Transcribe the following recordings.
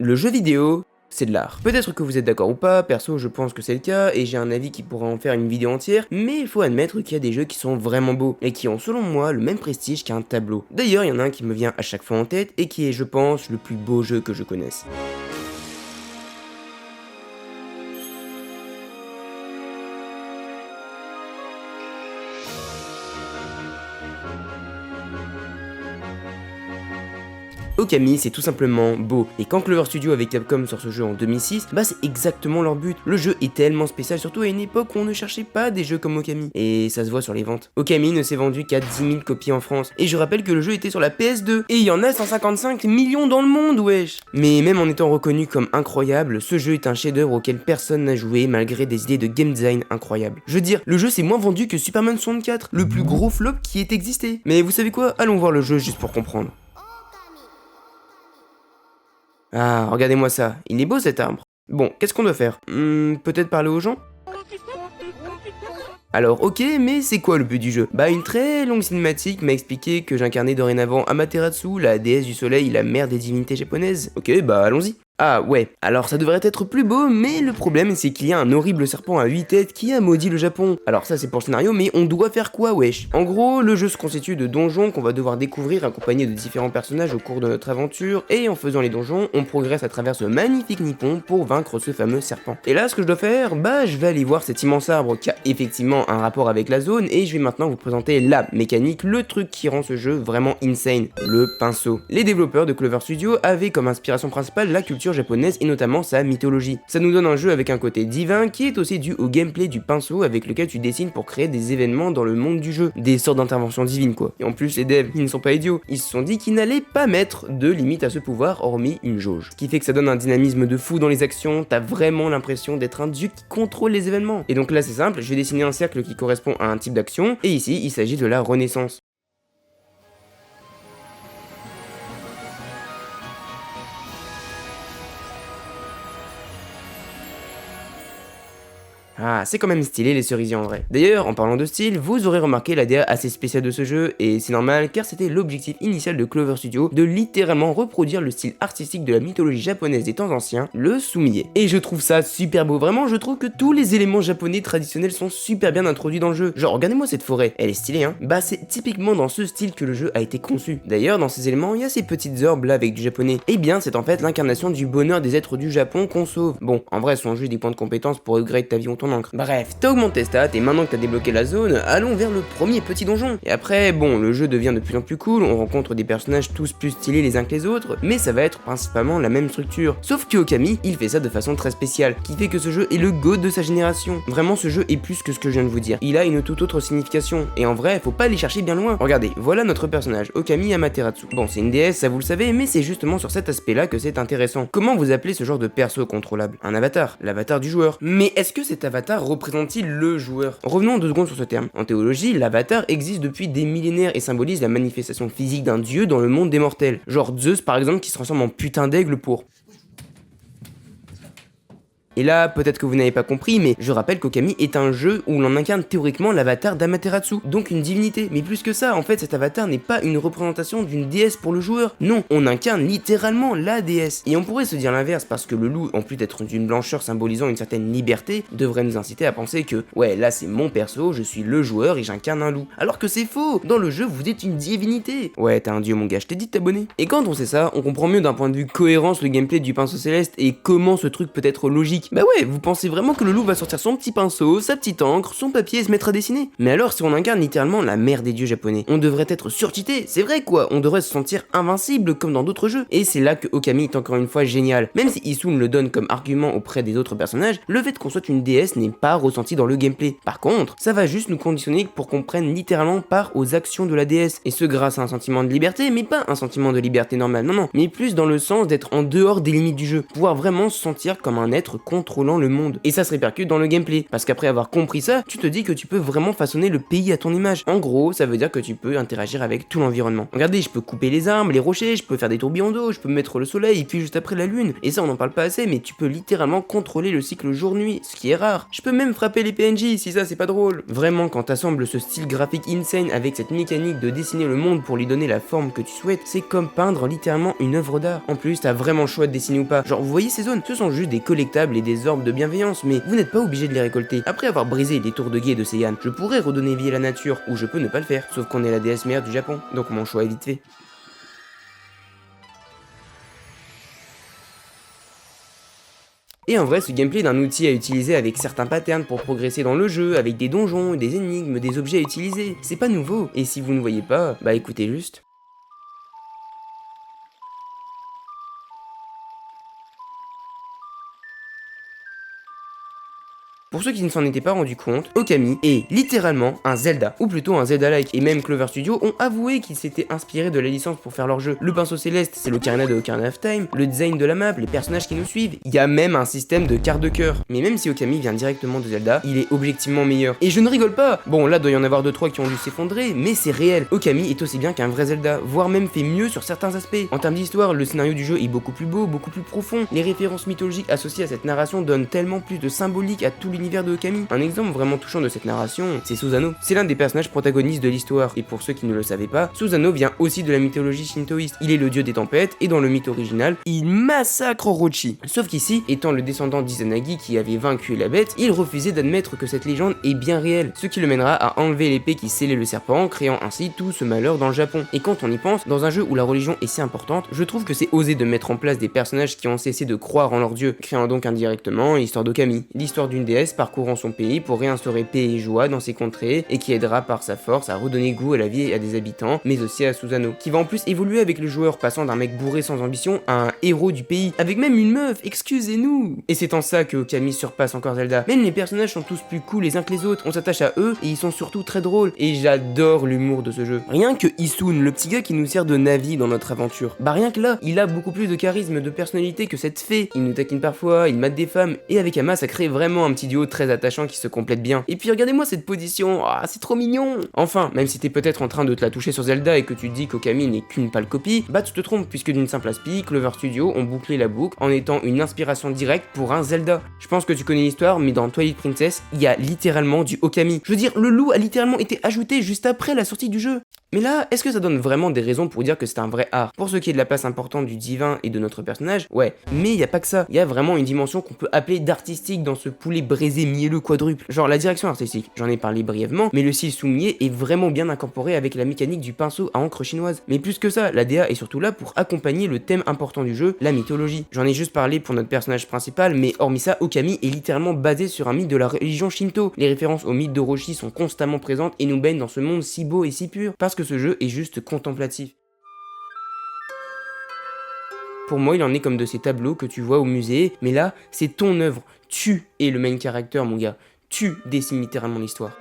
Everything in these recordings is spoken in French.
Le jeu vidéo, c'est de l'art. Peut-être que vous êtes d'accord ou pas, perso je pense que c'est le cas, et j'ai un avis qui pourrait en faire une vidéo entière, mais il faut admettre qu'il y a des jeux qui sont vraiment beaux, et qui ont selon moi le même prestige qu'un tableau. D'ailleurs il y en a un qui me vient à chaque fois en tête, et qui est je pense le plus beau jeu que je connaisse. Okami, c'est tout simplement beau, et quand Clover Studio avec Capcom sort ce jeu en 2006, bah c'est exactement leur but. Le jeu est tellement spécial, surtout à une époque où on ne cherchait pas des jeux comme Okami, et ça se voit sur les ventes. Okami ne s'est vendu qu'à 10 000 copies en France, et je rappelle que le jeu était sur la PS2, et il y en a 155 millions dans le monde, wesh. Mais même en étant reconnu comme incroyable, ce jeu est un chef-d'œuvre auquel personne n'a joué malgré des idées de game design incroyables. Je veux dire, le jeu s'est moins vendu que Superman 64, le plus gros flop qui ait existé. Mais vous savez quoi? Allons voir le jeu juste pour comprendre. Ah, regardez-moi ça, il est beau cet arbre. Bon, qu'est-ce qu'on doit faire? Peut-être parler aux gens? Alors ok, mais c'est quoi le but du jeu? Bah une très longue cinématique m'a expliqué que j'incarnais dorénavant Amaterasu, la déesse du soleil, la mère des divinités japonaises. Ok, bah allons-y. Ah ouais, alors ça devrait être plus beau, mais le problème c'est qu'il y a un horrible serpent à 8 têtes qui a maudit le Japon. Alors ça c'est pour le scénario, mais on doit faire quoi wesh? En gros, le jeu se constitue de donjons qu'on va devoir découvrir accompagnés de différents personnages au cours de notre aventure, et en faisant les donjons, on progresse à travers ce magnifique nippon pour vaincre ce fameux serpent. Et là ce que je dois faire, bah je vais aller voir cet immense arbre qui a effectivement un rapport avec la zone, et je vais maintenant vous présenter la mécanique, le truc qui rend ce jeu vraiment insane, le pinceau. Les développeurs de Clover Studio avaient comme inspiration principale la culture japonaise et notamment sa mythologie. Ça nous donne un jeu avec un côté divin qui est aussi dû au gameplay du pinceau avec lequel tu dessines pour créer des événements dans le monde du jeu, des sortes d'interventions divines quoi. Et en plus les devs, ils ne sont pas idiots, ils se sont dit qu'ils n'allaient pas mettre de limite à ce pouvoir hormis une jauge. Ce qui fait que ça donne un dynamisme de fou dans les actions, t'as vraiment l'impression d'être un dieu qui contrôle les événements. Et donc là c'est simple, je vais dessiner un cercle qui correspond à un type d'action, et ici il s'agit de la renaissance. Ah, c'est quand même stylé les cerisiers en vrai. D'ailleurs, en parlant de style, vous aurez remarqué la DA assez spéciale de ce jeu, et c'est normal car c'était l'objectif initial de Clover Studio de littéralement reproduire le style artistique de la mythologie japonaise des temps anciens, le sumié. Et je trouve ça super beau, vraiment je trouve que tous les éléments japonais traditionnels sont super bien introduits dans le jeu. Genre regardez-moi cette forêt, elle est stylée hein. Bah c'est typiquement dans ce style que le jeu a été conçu. D'ailleurs dans ces éléments, il y a ces petites orbes là avec du japonais. Et bien c'est en fait l'incarnation du bonheur des êtres du Japon qu'on sauve. Bon, en vrai ce sont juste des points de compétence pour upgrade ta vie ou ton encre. Bref, t'as augmenté tes stats et maintenant que t'as débloqué la zone, allons vers le premier petit donjon. Et après, bon, le jeu devient de plus en plus cool, on rencontre des personnages tous plus stylés les uns que les autres, mais ça va être principalement la même structure. Sauf que Okami, il fait ça de façon très spéciale, qui fait que ce jeu est le GOAT de sa génération. Vraiment, ce jeu est plus que ce que je viens de vous dire. Il a une toute autre signification, et en vrai, faut pas aller chercher bien loin. Regardez, voilà notre personnage, Okami Amaterasu. Bon, c'est une déesse, ça vous le savez, mais c'est justement sur cet aspect-là que c'est intéressant. Comment vous appelez ce genre de perso contrôlable? Un avatar, l'avatar du joueur. Mais est-ce que cet avatar représente-t-il le joueur? Revenons 2 secondes sur ce terme. En théologie, l'avatar existe depuis des millénaires et symbolise la manifestation physique d'un dieu dans le monde des mortels. Genre Zeus par exemple qui se transforme en putain d'aigle pour... Et là, peut-être que vous n'avez pas compris, mais je rappelle qu'Okami est un jeu où l'on incarne théoriquement l'avatar d'Amaterasu, donc une divinité. Mais plus que ça, en fait, cet avatar n'est pas une représentation d'une déesse pour le joueur. Non, on incarne littéralement la déesse. Et on pourrait se dire l'inverse, parce que le loup, en plus d'être d'une blancheur symbolisant une certaine liberté, devrait nous inciter à penser que, ouais, là c'est mon perso, je suis le joueur et j'incarne un loup. Alors que c'est faux! Dans le jeu, vous êtes une divinité! Ouais, t'es un dieu mon gars, je t'ai dit de t'abonner. Et quand on sait ça, on comprend mieux d'un point de vue cohérence le gameplay du pinceau céleste et comment ce truc peut être logique. Bah ouais, vous pensez vraiment que le loup va sortir son petit pinceau, sa petite encre, son papier et se mettre à dessiner? Mais alors si on incarne littéralement la mère des dieux japonais, on devrait être surcheaté, c'est vrai quoi, on devrait se sentir invincible comme dans d'autres jeux. Et c'est là que Okami est encore une fois génial. Même si Issun le donne comme argument auprès des autres personnages, le fait qu'on soit une déesse n'est pas ressenti dans le gameplay. Par contre, ça va juste nous conditionner pour qu'on prenne littéralement part aux actions de la déesse. Et ce grâce à un sentiment de liberté, mais pas un sentiment de liberté normal, non, mais plus dans le sens d'être en dehors des limites du jeu. Pouvoir vraiment se sentir comme un être conscient contrôlant le monde. Et ça se répercute dans le gameplay, parce qu'après avoir compris ça, tu te dis que tu peux vraiment façonner le pays à ton image. En gros, ça veut dire que tu peux interagir avec tout l'environnement. Regardez, je peux couper les arbres, les rochers, je peux faire des tourbillons d'eau, je peux mettre le soleil, puis juste après la lune. Et ça, on n'en parle pas assez, mais tu peux littéralement contrôler le cycle jour-nuit, ce qui est rare. Je peux même frapper les PNJ, si ça c'est pas drôle. Vraiment, quand t'assembles ce style graphique insane avec cette mécanique de dessiner le monde pour lui donner la forme que tu souhaites, c'est comme peindre littéralement une œuvre d'art. En plus, t'as vraiment le choix de dessiner ou pas. Genre, vous voyez ces zones? Ce sont juste des collectables et des orbes de bienveillance, mais vous n'êtes pas obligé de les récolter. Après avoir brisé les tours de guet de Seiyan, je pourrais redonner vie à la nature, ou je peux ne pas le faire, sauf qu'on est la déesse mère du Japon, donc mon choix est vite fait. Et en vrai, ce gameplay est un outil à utiliser avec certains patterns pour progresser dans le jeu, avec des donjons, des énigmes, des objets à utiliser. C'est pas nouveau, et si vous ne voyez pas, bah écoutez juste. Pour ceux qui ne s'en étaient pas rendu compte, Okami est littéralement un Zelda, ou plutôt un Zelda-like, et même Clover Studio ont avoué qu'ils s'étaient inspirés de la licence pour faire leur jeu. Le pinceau céleste, c'est l'Ocarina de Ocarina of Time, le design de la map, les personnages qui nous suivent, il y a même un système de quart de cœur. Mais même si Okami vient directement de Zelda, il est objectivement meilleur. Et je ne rigole pas. Bon, là doit y en avoir 2-3 qui ont dû s'effondrer, mais c'est réel. Okami est aussi bien qu'un vrai Zelda, voire même fait mieux sur certains aspects. En termes d'histoire, le scénario du jeu est beaucoup plus beau, beaucoup plus profond. Les références mythologiques associées à cette narration donnent tellement plus de symbolique à tout l'univers de Okami. Un exemple vraiment touchant de cette narration, c'est Susanoo. C'est l'un des personnages protagonistes de l'histoire, et pour ceux qui ne le savaient pas, Susanoo vient aussi de la mythologie shintoïste. Il est le dieu des tempêtes, et dans le mythe original, il massacre Orochi. Sauf qu'ici, étant le descendant d'Izanagi qui avait vaincu la bête, il refusait d'admettre que cette légende est bien réelle, ce qui le mènera à enlever l'épée qui scellait le serpent, créant ainsi tout ce malheur dans le Japon. Et quand on y pense, dans un jeu où la religion est si importante, je trouve que c'est osé de mettre en place des personnages qui ont cessé de croire en leur dieu, créant donc indirectement l'histoire d'Okami, l'histoire d'une déesse parcourant son pays pour réinstaurer paix et joie dans ses contrées et qui aidera par sa force à redonner goût à la vie et à des habitants, mais aussi à Susanoo, qui va en plus évoluer avec le joueur, passant d'un mec bourré sans ambition à un héros du pays, avec même une meuf, excusez-nous. Et c'est en ça que Okami surpasse encore Zelda. Même les personnages sont tous plus cool les uns que les autres, on s'attache à eux et ils sont surtout très drôles, et j'adore l'humour de ce jeu. Rien que Issun, le petit gars qui nous sert de Navi dans notre aventure, bah rien que là, il a beaucoup plus de charisme, de personnalité que cette fée. Il nous taquine parfois, il mate des femmes, et avec Ama ça crée vraiment un petit duo très attachant qui se complète bien. Et puis regardez-moi cette position, ah c'est trop mignon. Enfin, même si t'es peut-être en train de te la toucher sur Zelda et que tu te dis qu'Okami n'est qu'une pâle copie, bah tu te trompes puisque d'une simple aspi, Clover Studio ont bouclé la boucle en étant une inspiration directe pour un Zelda. Je pense que tu connais l'histoire, mais dans Twilight Princess, il y a littéralement du Okami. Je veux dire, le loup a littéralement été ajouté juste après la sortie du jeu. Mais là, est-ce que ça donne vraiment des raisons pour dire que c'est un vrai art? Pour ce qui est de la place importante du divin et de notre personnage, ouais. Mais y a pas que ça, y a vraiment une dimension qu'on peut appeler d'artistique dans ce poulet braisé mielleux quadruple. Genre la direction artistique, j'en ai parlé brièvement, mais le style soumier est vraiment bien incorporé avec la mécanique du pinceau à encre chinoise. Mais plus que ça, la DA est surtout là pour accompagner le thème important du jeu, la mythologie. J'en ai juste parlé pour notre personnage principal, mais hormis ça, Okami est littéralement basé sur un mythe de la religion Shinto. Les références au mythe d'Orochi sont constamment présentes et nous baignent dans ce monde si beau et si pur, parce que ce jeu est juste contemplatif. Pour moi, il en est comme de ces tableaux que tu vois au musée, mais là, c'est ton œuvre. Tu es le main character, mon gars. Tu dessines littéralement l'histoire.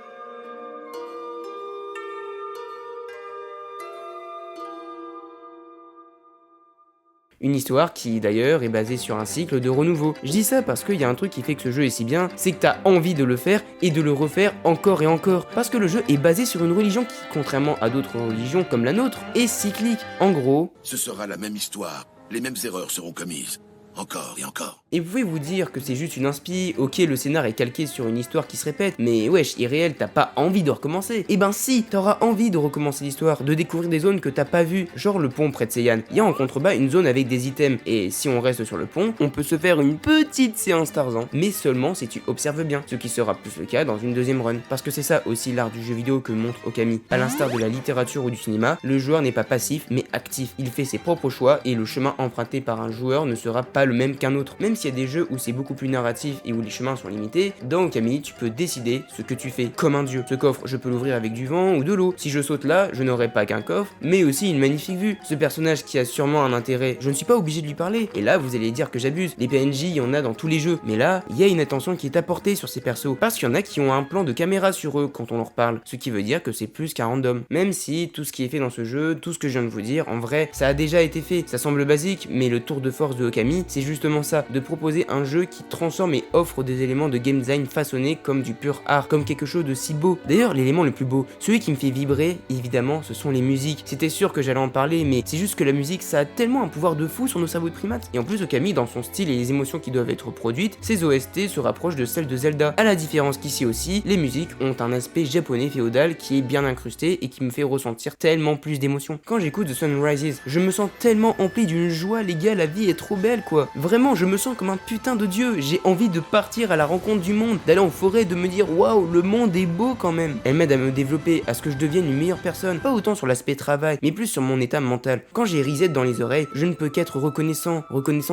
Une histoire qui d'ailleurs est basée sur un cycle de renouveau. Je dis ça parce qu'il y a un truc qui fait que ce jeu est si bien, c'est que t'as envie de le faire et de le refaire encore et encore. Parce que le jeu est basé sur une religion qui, contrairement à d'autres religions comme la nôtre, est cyclique. En gros, ce sera la même histoire, les mêmes erreurs seront commises. Encore et encore. Et vous pouvez vous dire que c'est juste une inspi, ok le scénar est calqué sur une histoire qui se répète, mais wesh, irréel, t'as pas envie de recommencer. Et ben si, t'auras envie de recommencer l'histoire, de découvrir des zones que t'as pas vues, genre le pont près de Seiyan. Il y a en contrebas une zone avec des items, et si on reste sur le pont, on peut se faire une petite séance Tarzan, mais seulement si tu observes bien, ce qui sera plus le cas dans une deuxième run. Parce que c'est ça aussi l'art du jeu vidéo que montre Okami. À l'instar de la littérature ou du cinéma, le joueur n'est pas passif, mais actif. Il fait ses propres choix, et le chemin emprunté par un joueur ne sera pas le même qu'un autre. Même s'il y a des jeux où c'est beaucoup plus narratif et où les chemins sont limités, dans Okami, tu peux décider ce que tu fais, comme un dieu. Ce coffre, je peux l'ouvrir avec du vent ou de l'eau. Si je saute là, je n'aurai pas qu'un coffre, mais aussi une magnifique vue. Ce personnage qui a sûrement un intérêt, je ne suis pas obligé de lui parler. Et là, vous allez dire que j'abuse. Les PNJ, il y en a dans tous les jeux. Mais là, il y a une attention qui est apportée sur ces persos. Parce qu'il y en a qui ont un plan de caméra sur eux quand on leur parle. Ce qui veut dire que c'est plus qu'un random. Même si tout ce qui est fait dans ce jeu, tout ce que je viens de vous dire, en vrai, ça a déjà été fait. Ça semble basique, mais le tour de force de Okami, c'est c'est justement ça, de proposer un jeu qui transforme et offre des éléments de game design façonnés comme du pur art, comme quelque chose de si beau. D'ailleurs, l'élément le plus beau, celui qui me fait vibrer, évidemment, ce sont les musiques. C'était sûr que j'allais en parler, mais c'est juste que la musique, ça a tellement un pouvoir de fou sur nos cerveaux de primates. Et en plus, Okami, dans son style et les émotions qui doivent être produites, ses OST se rapprochent de celles de Zelda. À la différence qu'ici aussi, les musiques ont un aspect japonais féodal qui est bien incrusté et qui me fait ressentir tellement plus d'émotions. Quand j'écoute The Sun Rises, je me sens tellement empli d'une joie, les gars, la vie est trop belle quoi. Vraiment, je me sens comme un putain de dieu. J'ai envie de partir à la rencontre du monde, d'aller en forêt, de me dire waouh, le monde est beau quand même. Elle m'aide à me développer, à ce que je devienne une meilleure personne, pas autant sur l'aspect travail, mais plus sur mon état mental. Quand j'ai Reset dans les oreilles, je ne peux qu'être reconnaissant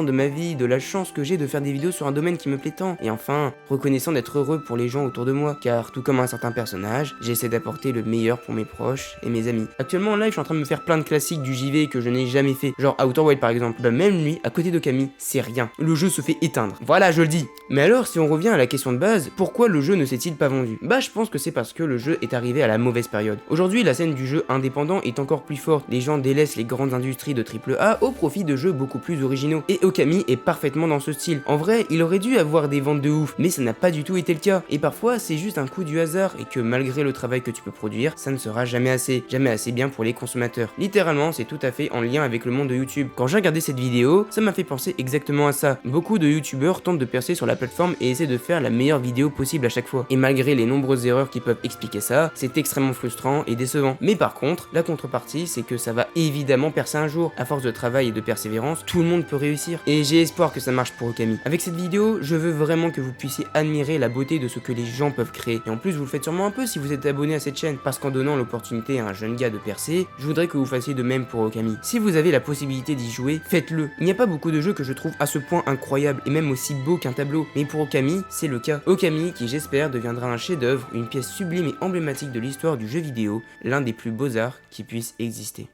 de ma vie, de la chance que j'ai de faire des vidéos sur un domaine qui me plaît tant, et enfin, reconnaissant d'être heureux pour les gens autour de moi, car tout comme un certain personnage, j'essaie d'apporter le meilleur pour mes proches et mes amis. Actuellement en live, je suis en train de me faire plein de classiques du JV que je n'ai jamais fait, genre Outer Wild par exemple. Bah même lui, à côté d'Okami, c'est rien. Le jeu se fait éteindre. Voilà, je le dis. Mais alors, si on revient à la question de base, pourquoi le jeu ne s'est-il pas vendu? Bah je pense que c'est parce que le jeu est arrivé à la mauvaise période. Aujourd'hui, la scène du jeu indépendant est encore plus forte. Les gens délaissent les grandes industries de AAA au profit de jeux beaucoup plus originaux. Et Okami est parfaitement dans ce style. En vrai, il aurait dû avoir des ventes de ouf, mais ça n'a pas du tout été le cas. Et parfois, c'est juste un coup du hasard et que malgré le travail que tu peux produire, ça ne sera jamais assez bien pour les consommateurs. Littéralement, c'est tout à fait en lien avec le monde de YouTube. Quand j'ai regardé cette vidéo, ça m'a fait penser exactement à ça. Beaucoup de youtubeurs tentent de percer sur la plateforme et essaient de faire la meilleure vidéo possible à chaque fois. Et malgré les nombreuses erreurs qui peuvent expliquer ça, c'est extrêmement frustrant et décevant. Mais par contre, la contrepartie, c'est que ça va évidemment percer un jour. À force de travail et de persévérance, tout le monde peut réussir. Et j'ai espoir que ça marche pour Okami. Avec cette vidéo, je veux vraiment que vous puissiez admirer la beauté de ce que les gens peuvent créer. Et en plus, vous le faites sûrement un peu si vous êtes abonné à cette chaîne, parce qu'en donnant l'opportunité à un jeune gars de percer, je voudrais que vous fassiez de même pour Okami. Si vous avez la possibilité d'y jouer, faites-le. Il n'y a pas beaucoup de jeux que je trouve à ce point incroyables et même aussi beaux qu'un tableau, mais pour Okami, c'est le cas. Okami qui j'espère deviendra un chef-d'œuvre, une pièce sublime et emblématique de l'histoire du jeu vidéo, l'un des plus beaux arts qui puisse exister.